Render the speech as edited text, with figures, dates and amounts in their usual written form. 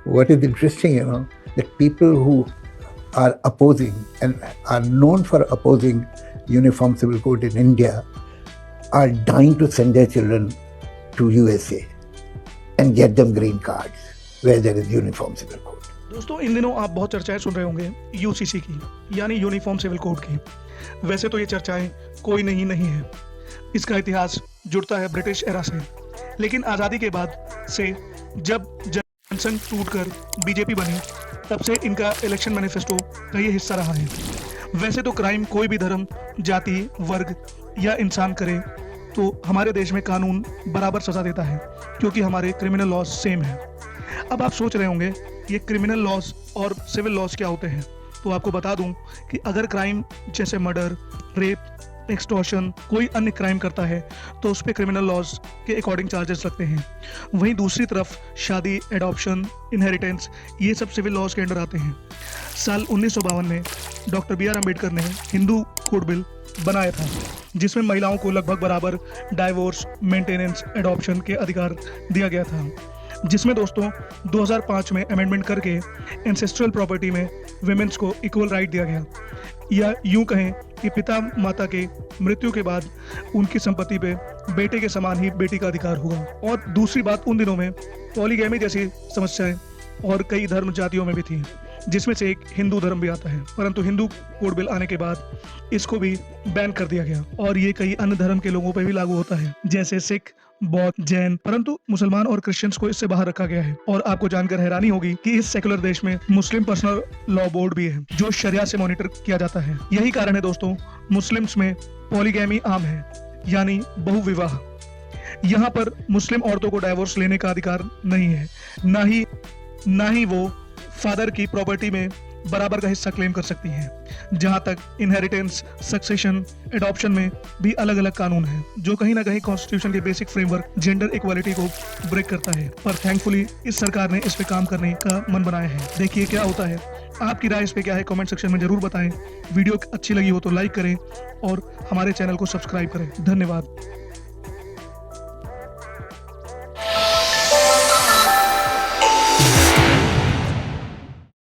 What is interesting, that people who are opposing and are known for opposing uniform civil code in India are dying to send their children to USA and get them green cards where there is uniform civil code. दोस्तों, इन दिनों आप बहुत चर्चाएं सुन रहे होंगे UCC की, यानी uniform civil code की। वैसे तो ये चर्चाएं कोई नहीं है। इसका इतिहास जुड़ता है ब्रिटिश एरा से, लेकिन आज़ादी के बाद से जब जनसंघ टूटकर बीजेपी बनी, तब से इनका इलेक्शन मैनिफेस्टो का ये हिस्सा रहा है। वैसे तो क्राइम कोई भी धर्म, जाति, वर्ग या इंसान करे तो हमारे देश में कानून बराबर सजा देता है, क्योंकि हमारे क्रिमिनल लॉज सेम है। अब आप सोच रहे होंगे ये क्रिमिनल लॉज और सिविल लॉज क्या होते हैं, तो आपको बता दूं कि अगर क्राइम जैसे मर्डर, रेप, एक्सटॉर्शन कोई अन्य क्राइम करता है तो उस पर क्रिमिनल लॉज के अकॉर्डिंग चार्जेस लगते हैं। वहीं दूसरी तरफ शादी, एडॉप्शन, इनहेरिटेंस, ये सब सिविल लॉज के अंडर आते हैं। साल 1952 में डॉक्टर बी आर अम्बेडकर ने हिंदू कोड बिल बनाया था, जिसमें महिलाओं को लगभग बराबर डाइवोर्स, मेंटेनेंस, एडॉप्शन के अधिकार दिया गया था। जिसमें दोस्तों 2005 में अमेंडमेंट करके एंसेस्ट्रल प्रॉपर्टी में विमेंस को इक्वल राइट दिया गया, या यूं कहें कि पिता माता के मृत्यु के बाद उनकी संपत्ति पे बेटे के समान ही बेटी का अधिकार होगा। और दूसरी बात, उन दिनों में पॉलीगैमी जैसी समस्याएं और कई धर्म जातियों में भी थी, जिसमें से एक हिंदू धर्म भी आता है, परंतु हिंदू कोड बिल आने के बाद इसको भी बैन कर दिया गया। और ये कई अन्य धर्म के लोगों पर भी लागू होता है, जैसे सिख, बौद्ध, जैन, परंतु मुसलमान और क्रिश्चियंस को इससे बाहर रखा गया है। और आपको जानकर हैरानी होगी कि इस सेकुलर देश में मुस्लिम पर्सनल लॉ बोर्ड भी है, जो शरिया से मॉनिटर किया जाता है। यही कारण है दोस्तों, मुस्लिम्स में पॉलीगैमी आम है, यानी बहुविवाह। यहाँ पर मुस्लिम औरतों को डाइवोर्स लेने का अधिकार नहीं है, ना ही वो फादर की प्रॉपर्टी में बराबर का हिस्सा क्लेम कर सकती हैं। जहां तक इनहेरिटेंस, सक्सेशन, एडॉप्शन में भी अलग अलग कानून हैं, जो कहीं ना कहीं कॉन्स्टिट्यूशन के बेसिक फ्रेमवर्क जेंडर इक्वालिटी को ब्रेक करता है। पर थैंकफुली इस सरकार ने इस पे काम करने का मन बनाया है। देखिए क्या होता है। आपकी राय इस पे क्या है, कमेंट सेक्शन में जरूर बताएं। वीडियो अच्छी लगी हो तो लाइक करें और हमारे चैनल को सब्सक्राइब करें। धन्यवाद।